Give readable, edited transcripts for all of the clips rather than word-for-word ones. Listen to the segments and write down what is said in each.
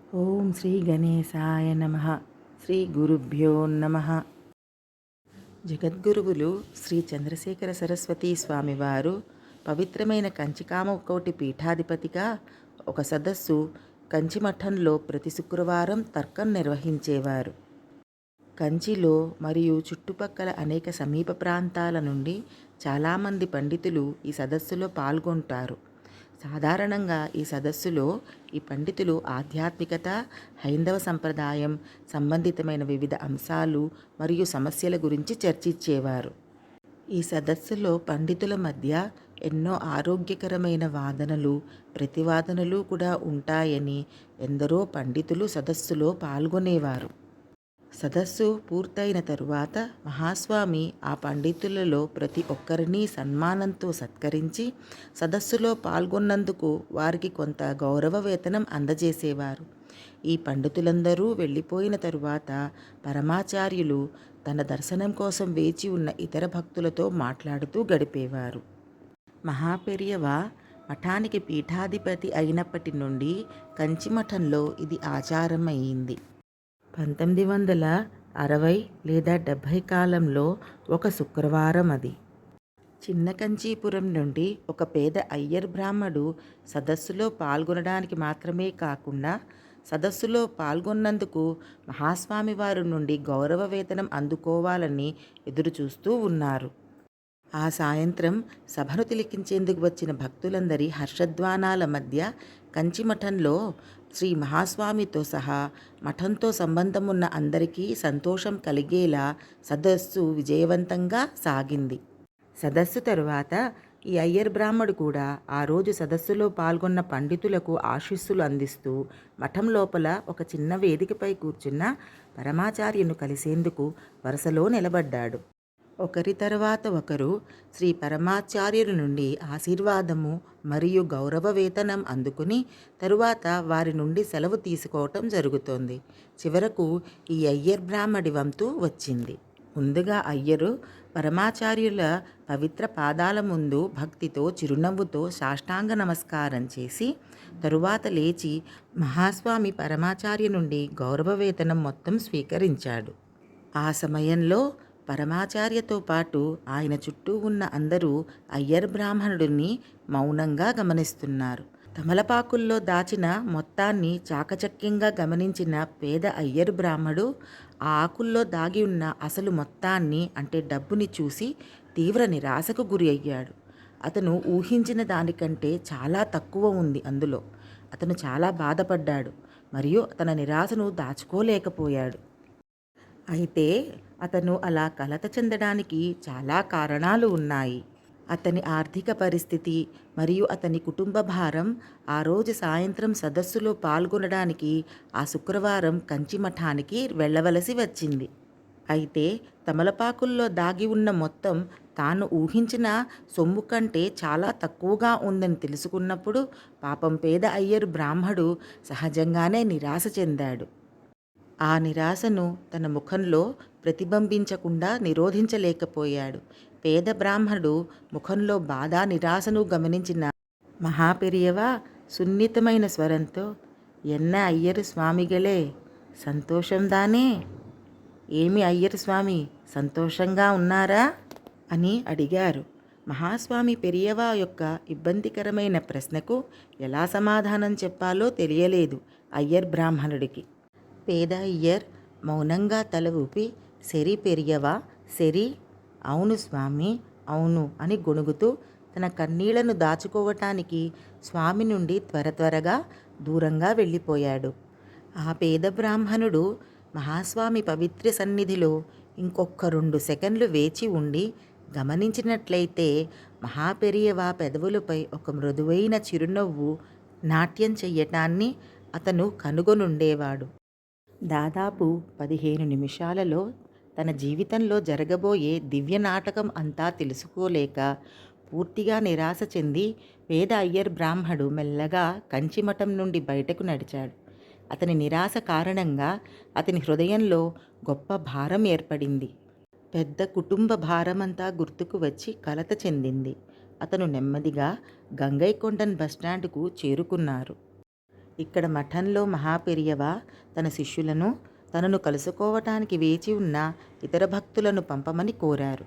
ఓం శ్రీ గణేశాయ నమః. శ్రీ గురుభ్యో నమః. జగద్గురువులు శ్రీ చంద్రశేఖర సరస్వతీ స్వామివారు పవిత్రమైన కంచికామకోటి పీఠాధిపతిగా ఒక సదస్సు కంచిమఠంలో ప్రతి శుక్రవారం తర్కం నిర్వహించేవారు. కంచిలో మరియు చుట్టుపక్కల అనేక సమీప ప్రాంతాల నుండి చాలామంది పండితులు ఈ సదస్సులో పాల్గొంటారు. సాధారణంగా ఈ సదస్సులో ఈ పండితులు ఆధ్యాత్మికత, హైందవ సంప్రదాయం సంబంధితమైన వివిధ అంశాలు మరియు సమస్యల గురించి చర్చించేవారు. ఈ సదస్సులో పండితుల మధ్య ఎన్నో ఆరోగ్యకరమైన వాదనలు, ప్రతివాదనలు కూడా ఉంటాయని ఎందరో పండితులు సదస్సులో పాల్గొనేవారు. సదస్సు పూర్తయిన తరువాత మహాస్వామి ఆ పండితులలో ప్రతి ఒక్కరినీ సన్మానంతో సత్కరించి సదస్సులో పాల్గొన్నందుకు వారికి కొంత గౌరవ వేతనం అందజేసేవారు. ఈ పండితులందరూ వెళ్ళిపోయిన తరువాత పరమాచార్యులు తన దర్శనం కోసం వేచి ఉన్న ఇతర భక్తులతో మాట్లాడుతూ గడిపేవారు. మహాపెరియవ మఠానికి పీఠాధిపతి అయినప్పటి నుండి కంచిమఠంలో ఇది ఆచారమయ్యింది. 1960 లేదా 70 కాలంలో ఒక శుక్రవారం అది. చిన్న కంచీపురం నుండి ఒక పేద అయ్యర్ బ్రాహ్మడు సదస్సులో పాల్గొనడానికి మాత్రమే కాకుండా సదస్సులో పాల్గొన్నందుకు మహాస్వామి వారి నుండి గౌరవ వేతనం అందుకోవాలని ఎదురుచూస్తూ ఉన్నారు. ఆ సాయంత్రం సభను తిలకించేందుకు వచ్చిన భక్తులందరి హర్షధ్వానాల మధ్య కంచిమఠంలో శ్రీ మహాస్వామితో సహా మఠంతో సంబంధమున్న అందరికీ సంతోషం కలిగేలా సదస్సు విజయవంతంగా సాగింది. సదస్సు తరువాత ఈ అయ్యర్ బ్రాహ్మడు కూడా ఆ రోజు సదస్సులో పాల్గొన్న పండితులకు ఆశీస్సులు అందిస్తూ మఠం లోపల ఒక చిన్న వేదికపై కూర్చున్న పరమాచార్యను కలిసేందుకు వరుసలో నిలబడ్డాడు. ఒకరి తర్వాత ఒకరు శ్రీ పరమాచార్యుల నుండి ఆశీర్వాదము మరియు గౌరవ వేతనం అందుకుని తరువాత వారి నుండి సెలవు తీసుకోవటం జరుగుతోంది. చివరకు ఈ అయ్యర్ బ్రాహ్మడి వంతు వచ్చింది. ముందుగా అయ్యరు పరమాచార్యుల పవిత్ర పాదాల ముందు భక్తితో చిరునవ్వుతో సాష్టాంగ నమస్కారం చేసి తరువాత లేచి మహాస్వామి పరమాచార్య నుండి గౌరవ వేతనం మొత్తం స్వీకరించాడు. ఆ సమయంలో పరమాచార్యతో పాటు ఆయన చుట్టూ ఉన్న అందరూ అయ్యర్ బ్రాహ్మణుడిని మౌనంగా గమనిస్తున్నారు. తమలపాకుల్లో దాచిన మొత్తాన్ని చాకచక్యంగా గమనించిన పేద అయ్యర్ బ్రాహ్మడు ఆ ఆకుల్లో దాగి ఉన్న అసలు మొత్తాన్ని అంటే డబ్బుని చూసి తీవ్ర నిరాశకు గురి అయ్యాడు. అతను ఊహించిన దానికంటే చాలా తక్కువ ఉంది అందులో. అతను చాలా బాధపడ్డాడు మరియు తన నిరాశను దాచుకోలేకపోయాడు. అయితే అతను అలా కలత చెందడానికి చాలా కారణాలు ఉన్నాయి. అతని ఆర్థిక పరిస్థితి మరియు అతని కుటుంబ భారం ఆ రోజు సాయంత్రం సదస్సులో పాల్గొనడానికి ఆ శుక్రవారం కంచిమఠానికి వెళ్ళవలసి వచ్చింది. అయితే తమలపాకుల్లో దాగి ఉన్న మొత్తం తాను ఊహించిన సొమ్ము కంటే చాలా తక్కువగా ఉందని తెలుసుకున్నప్పుడు పాపం పేద అయ్యరు బ్రాహ్మడు సహజంగానే నిరాశ చెందాడు. ఆ నిరాశను తన ముఖంలో ప్రతిబింబించకుండా నిరోధించలేకపోయాడు. పేద బ్రాహ్మణుడు ముఖంలో బాధ నిరాశను గమనించిన మహాపెరియవ సున్నితమైన స్వరంతో, ఎన్న అయ్యరు స్వామిగలే, సంతోషందానే? ఏమి అయ్యరు స్వామి, సంతోషంగా ఉన్నారా అని అడిగారు. మహాస్వామి పెరియవ యొక్క ఇబ్బందికరమైన ప్రశ్నకు ఎలా సమాధానం చెప్పాలో తెలియలేదు అయ్యర్ బ్రాహ్మణుడికి. పేద అయ్యర్ మౌనంగా తల ఊపి, సెరి పెరియవా, సెరి, అవును స్వామి, అవును అని గొణుగుతూ తన కన్నీళ్లను దాచుకోవటానికి స్వామి నుండి త్వరగా దూరంగా వెళ్ళిపోయాడు. ఆ పేద బ్రాహ్మణుడు మహాస్వామి పవిత్ర సన్నిధిలో ఇంకొక 2 సెకండ్లు వేచి ఉండి గమనించినట్లయితే మహాపెరియవ పెదవులపై ఒక మృదువైన చిరునవ్వు నాట్యం చెయ్యటాన్ని అతను కనుగొనుండేవాడు. దాదాపు 15 నిమిషాలలో తన జీవితంలో జరగబోయే దివ్య నాటకం అంతా తెలుసుకోలేక పూర్తిగా నిరాశ చెంది పేద అయ్యర్ బ్రాహ్మడు మెల్లగా కంచిమఠం నుండి బయటకు నడిచాడు. అతని నిరాశ కారణంగా అతని హృదయంలో గొప్ప భారం ఏర్పడింది. పెద్ద కుటుంబ భారమంతా గుర్తుకు వచ్చి కలత చెందింది. అతను నెమ్మదిగా గంగైకొండన్ బస్టాండ్కు చేరుకున్నారు. ఇక్కడ మఠంలో మహాపెరియవ తన శిష్యులను తనను కలుసుకోవటానికి వేచి ఉన్న ఇతర భక్తులను పంపమని కోరారు.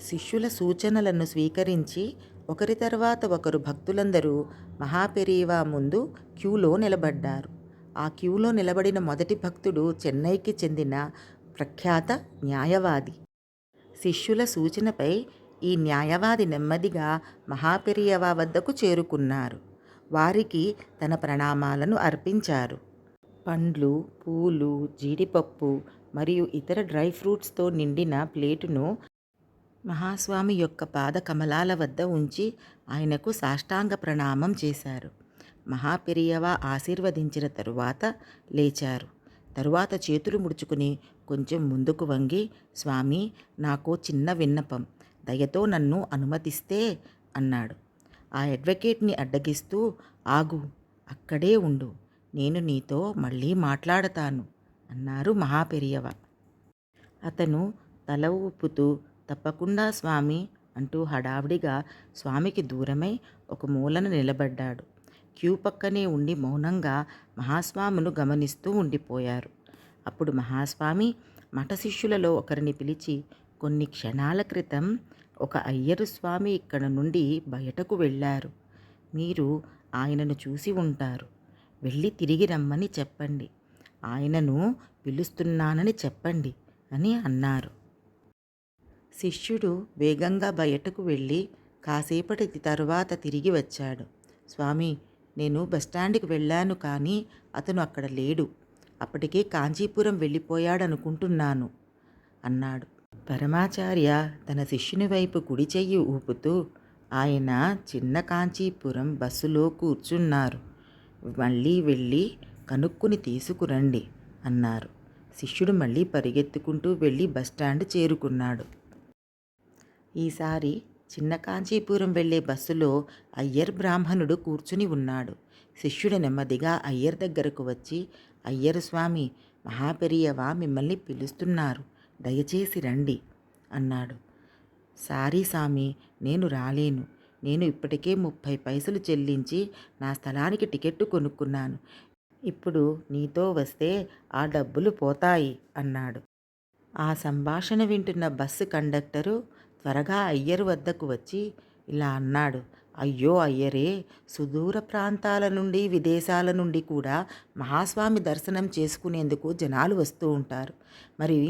శిష్యుల సూచనలను స్వీకరించి ఒకరి తర్వాత ఒకరు భక్తులందరూ మహాపెరియవ ముందు క్యూలో నిలబడ్డారు. ఆ క్యూలో నిలబడిన మొదటి భక్తుడు చెన్నైకి చెందిన ప్రఖ్యాత న్యాయవాది. శిష్యుల సూచనపై ఈ న్యాయవాది నెమ్మదిగా మహాపెరియవ వద్దకు చేరుకున్నారు. వారికి తన ప్రణామాలను అర్పించారు. పండ్లు, పూలు, జీడిపప్పు మరియు ఇతర డ్రై ఫ్రూట్స్తో నిండిన ప్లేటును మహాస్వామి యొక్క పాద కమలాల వద్ద ఉంచి ఆయనకు సాష్టాంగ ప్రణామం చేశారు. మహాపెరియవ ఆశీర్వదించిన తరువాత లేచారు. తరువాత చేతులు ముడుచుకుని కొంచెం ముందుకు వంగి, స్వామి, నాకో చిన్న విన్నపం, దయతో నన్ను అనుమతిస్తే అన్నాడు. ఆ అడ్వకేట్ని అడ్డగిస్తూ, ఆగు, అక్కడే ఉండు, నేను నీతో మళ్ళీ మాట్లాడతాను అన్నారు మహాపెరియవ. అతను తల ఊపుతూ, తప్పకుండా స్వామి అంటూ హడావిడిగా స్వామికి దూరమై ఒక మూలన నిలబడ్డాడు. క్యూ పక్కనే ఉండి మౌనంగా మహాస్వామును గమనిస్తూ ఉండిపోయారు. అప్పుడు మహాస్వామి మఠ శిష్యులలో ఒకరిని పిలిచి, కొన్ని క్షణాల క్రితం ఒక అయ్యరు స్వామి ఇక్కడ నుండి బయటకు వెళ్ళారు. మీరు ఆయనను చూసి ఉంటారు. వెళ్ళి తిరిగి రమ్మని చెప్పండి. ఆయనను పిలుస్తున్నానని చెప్పండి అని అన్నారు. శిష్యుడు వేగంగా బయటకు వెళ్ళి కాసేపటి తరువాత తిరిగి వచ్చాడు. స్వామి, నేను బస్టాండ్కి వెళ్ళాను, కానీ అతను అక్కడ లేడు. అప్పటికే కాంచీపురం వెళ్ళిపోయాడనుకుంటున్నాను అన్నాడు. పరమాచార్య తన శిష్యుని వైపు కుడి చెయ్యి ఊపుతూ, ఆయన చిన్న కాంచీపురం బస్సులో కూర్చున్నారు. మళ్ళీ వెళ్ళి కనుక్కుని తీసుకురండి అన్నారు. శిష్యుడు మళ్ళీ పరిగెత్తుకుంటూ వెళ్ళి బస్టాండ్ చేరుకున్నాడు. ఈసారి చిన్న కాంచీపురం వెళ్ళే బస్సులో అయ్యర్ బ్రాహ్మణుడు కూర్చుని ఉన్నాడు. శిష్యుడు నెమ్మదిగా అయ్యర్ దగ్గరకు వచ్చి, అయ్యర్ స్వామి, మహాపెరియవ మిమ్మల్ని పిలుస్తున్నారు, దయచేసి రండి అన్నాడు. సారీ సామి, నేను రాలేను. నేను ఇప్పటికే 30 పైసలు చెల్లించి నా స్థలానికి టికెట్టు కొనుక్కున్నాను. ఇప్పుడు నీతో వస్తే ఆ డబ్బులు పోతాయి అన్నాడు. ఆ సంభాషణ వింటున్న బస్సు కండక్టరు త్వరగా అయ్యర్ వద్దకు వచ్చి ఇలా అన్నాడు. అయ్యో అయ్యరే, సుదూర ప్రాంతాల నుండి, విదేశాల నుండి కూడా మహాస్వామి దర్శనం చేసుకునేందుకు జనాలు వస్తూ ఉంటారు. మరి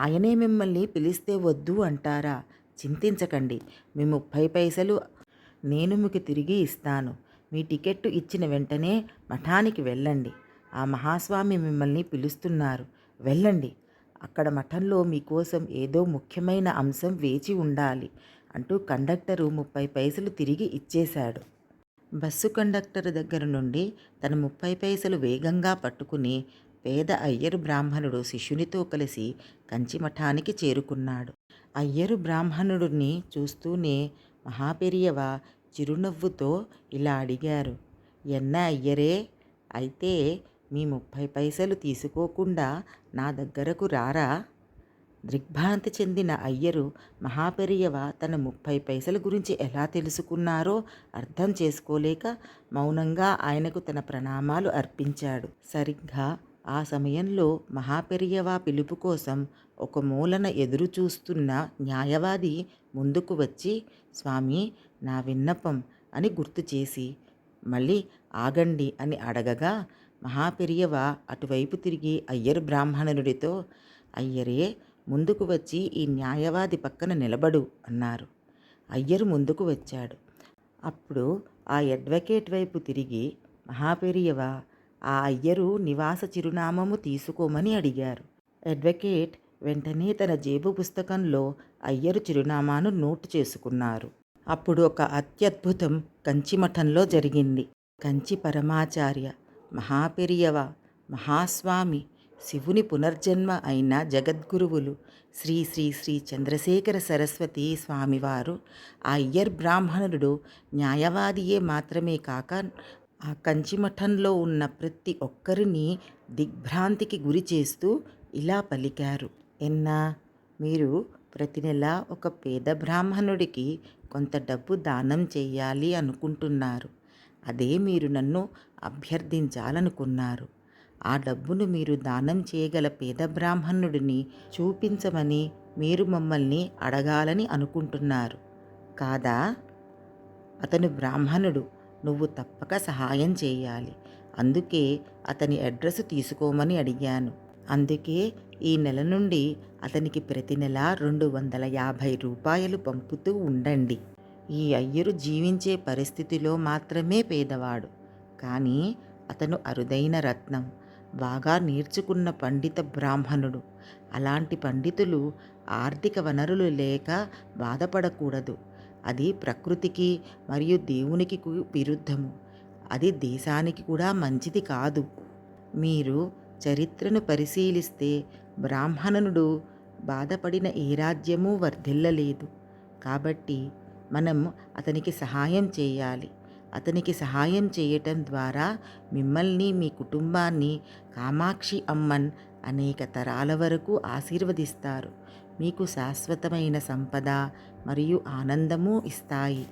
ఆయనే మిమ్మల్ని పిలిస్తే వద్దు అంటారా? చింతించకండి, మీ 30 పైసలు నేను మీకు తిరిగి ఇస్తాను. మీ టికెట్టు ఇచ్చిన వెంటనే మఠానికి వెళ్ళండి. ఆ మహాస్వామి మిమ్మల్ని పిలుస్తున్నారు, వెళ్ళండి. అక్కడ మఠంలో మీకోసం ఏదో ముఖ్యమైన అంశం వేచి ఉండాలి అంటూ కండక్టరు 30 పైసలు తిరిగి ఇచ్చేశాడు. బస్సు కండక్టర్ దగ్గర నుండి తన 30 పైసలు వేగంగా పట్టుకుని పేద అయ్యరు బ్రాహ్మణుడు శిష్యునితో కలిసి కంచిమఠానికి చేరుకున్నాడు. అయ్యరు బ్రాహ్మణుడిని చూస్తూనే మహాపెరియవ చిరునవ్వుతో ఇలా అడిగారు. ఎన్న అయ్యరే, అయితే మీ 30 పైసలు తీసుకోకుండా నా దగ్గరకు రారా? దిగ్భ్రాంతి చెందిన అయ్యరు మహాపెరియవ తన 30 పైసల గురించి ఎలా తెలుసుకున్నారో అర్థం చేసుకోలేక మౌనంగా ఆయనకు తన ప్రణామాలు అర్పించాడు. సరిగ్గా ఆ సమయంలో మహాపెరియవ పిలుపు కోసం ఒక మూలన ఎదురు చూస్తున్న న్యాయవాది ముందుకు వచ్చి, స్వామి, నా విన్నపం అని గుర్తు చేసి మళ్ళీ ఆగండి అని అడగగా మహాపెరియవ అటువైపు తిరిగి అయ్యర్ బ్రాహ్మణుడితో, అయ్యరే, ముందుకు వచ్చి ఈ న్యాయవాది పక్కన నిలబడు అన్నారు. అయ్యరు ముందుకు వచ్చాడు. అప్పుడు ఆ అడ్వకేట్ వైపు తిరిగి మహాపెరియవ ఆ అయ్యరు నివాస చిరునామము తీసుకోమని అడిగారు. అడ్వకేట్ వెంటనే తన జేబు పుస్తకంలో అయ్యరు చిరునామాను నోటు చేసుకున్నారు. అప్పుడు ఒక అత్యద్భుతం కంచిమఠంలో జరిగింది. కంచి పరమాచార్య, మహాపెరియవ, మహాస్వామి, శివుని పునర్జన్మ అయిన జగద్గురువులు శ్రీ శ్రీ శ్రీ చంద్రశేఖర సరస్వతి స్వామివారు ఆ అయ్యర్ బ్రాహ్మణుడు న్యాయవాదియే మాత్రమే కాక ఆ కంచిమఠంలో ఉన్న ప్రతి ఒక్కరిని దిగ్భ్రాంతికి గురి చేస్తూ ఇలా పలికారు. ఎన్నా, మీరు ప్రతి నెల ఒక పేద బ్రాహ్మణుడికి కొంత డబ్బు దానం చెయ్యాలి అనుకుంటున్నారు. అదే మీరు నన్ను అభ్యర్థించాలనుకున్నారు. ఆ డబ్బును మీరు దానం చేయగల పేద బ్రాహ్మణుడిని చూపించమని మీరు మమ్మల్ని అడగాలని అనుకుంటున్నారు కాదా? అతను బ్రాహ్మణుడు. నువ్వు తప్పక సహాయం చేయాలి. అందుకే అతని అడ్రస్ తీసుకోమని అడిగాను. అందుకే ఈ నెల నుండి అతనికి ప్రతి నెల 250 రూపాయలు పంపుతూ ఉండండి. ఈ అయ్యరు జీవించే పరిస్థితిలో మాత్రమే పేదవాడు. కానీ అతను అరుదైన రత్నం. బాగా నేర్చుకున్న పండిత బ్రాహ్మణుడు. అలాంటి పండితులు ఆర్థిక వనరులు లేక బాధపడకూడదు. అది ప్రకృతికి మరియు దేవునికి విరుద్ధము. అది దేశానికి కూడా మంచిది కాదు. మీరు చరిత్రను పరిశీలిస్తే బ్రాహ్మణుడు బాధపడిన ఏ రాజ్యమూ వర్ధిల్లలేదు. కాబట్టి మనం అతనికి సహాయం చేయాలి. అతనికి సహాయం చేయటం ద్వారా మిమ్మల్ని మీ కుటుంబాన్ని కామాక్షి అమ్మన్ అనేక తరాల వరకు ఆశీర్వదిస్తారు. మీకు శాశ్వతమైన సంపద మరియు ఆనందము ఇస్తాయి.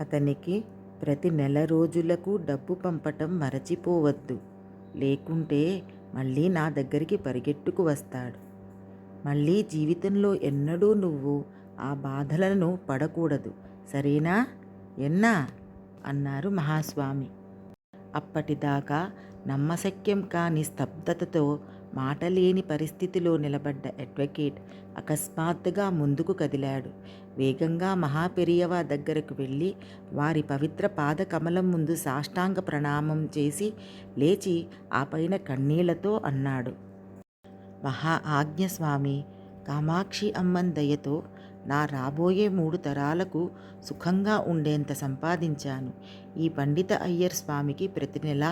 అతనికి ప్రతి నెల రోజులకు డబ్బు పంపటం మరచిపోవద్దు. లేకుంటే మళ్ళీ నా దగ్గరికి పరిగెట్టుకు వస్తాడు. మళ్ళీ జీవితంలో ఎన్నడూ నువ్వు ఆ బాధలను పడకూడదు. సరేనా? ఎన్నా అన్నారు మహాస్వామి. అప్పటిదాకా నమ్మశక్యం కాని స్తబ్దతతో మాటలేని పరిస్థితిలో నిలబడ్డ అడ్వకేట్ అకస్మాత్తుగా ముందుకు కదిలాడు. వేగంగా మహాపెరియవ దగ్గరకు వెళ్ళి వారి పవిత్ర పాద కమలం ముందు సాష్టాంగ ప్రణామం చేసి లేచి ఆ పైన కన్నీళ్లతో అన్నాడు, మహా ఆజ్ఞ స్వామి. కామాక్షి అమ్మన్ దయతో నా రాబోయే 3 తరాలకు సుఖంగా ఉండేంత సంపాదించాను. ఈ పండిత అయ్యర్ స్వామికి ప్రతి నెల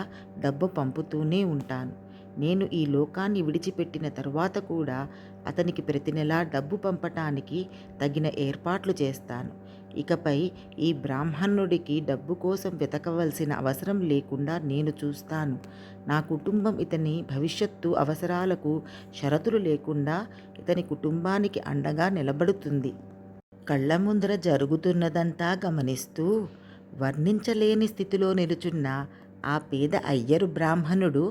డబ్బు పంపుతూనే ఉంటాను. నేను ఈ లోకాన్ని విడిచిపెట్టిన తరువాత కూడా అతనికి ప్రతి నెల డబ్బు పంపటానికి తగిన ఏర్పాట్లు చేస్తాను. ఇకపై ఈ బ్రాహ్మణుడికి డబ్బు కోసం వెతకవలసిన అవసరం లేకుండా నేను చూస్తాను. నా కుటుంబం ఇతని భవిష్యత్తు అవసరాలకు షరతులు లేకుండా ఇతని కుటుంబానికి అండగా నిలబడుతుంది. కళ్ళ ముందర జరుగుతున్నదంతా గమనిస్తూ వర్ణించలేని స్థితిలో నిలుచున్న ఆ పేద అయ్యరు బ్రాహ్మణుడు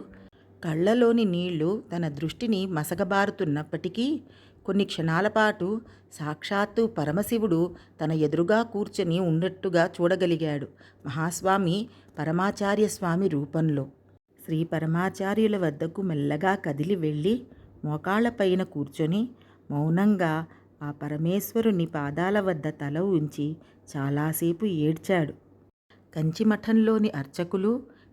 కళ్ళలోని నీళ్లు తన దృష్టిని మసకబారుతున్నప్పటికీ కొన్ని క్షణాల పాటు సాక్షాత్తు పరమశివుడు తన ఎదురుగా కూర్చొని ఉన్నట్టుగా చూడగలిగాడు. మహాస్వామి పరమాచార్య స్వామి రూపంలో. శ్రీ పరమాచార్యుల వద్దకు మెల్లగా కదిలి వెళ్ళి మోకాళ్లపైన కూర్చొని మౌనంగా ఆ పరమేశ్వరుని పాదాల వద్ద తల ఉంచి చాలాసేపు ఏడ్చాడు. కంచిమఠంలోని అర్చకులు,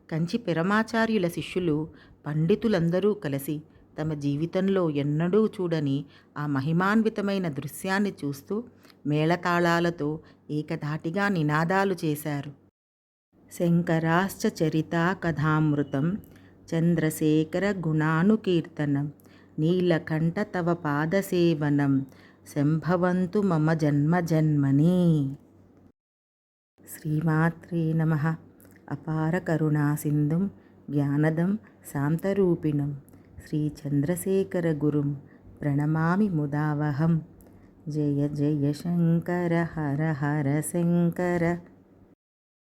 కంచి పరమాచార్యుల శిష్యులు, పండితులందరూ కలిసి తమ జీవితంలో ఎన్నడూ చూడని ఆ మహిమాన్వితమైన దృశ్యాన్ని చూస్తూ మేళతాళాలతో ఏకధాటిగా నినాదాలు చేశారు. శంకరాశ్చ చరితా కథామృతం చంద్రశేఖర గుణానుకీర్తనం నీలకంఠ తవ పాదసేవనం సంభవంతు మమ జన్మ జన్మని. శ్రీమాత్రే నమః. అపార కరుణా సింధుం జ్ఞానదం శాంతరూపిణం శ్రీ చంద్రశేఖర గురుం ప్రణమామి ముదావహం. జయ జయ శంకర హర హర శంకర.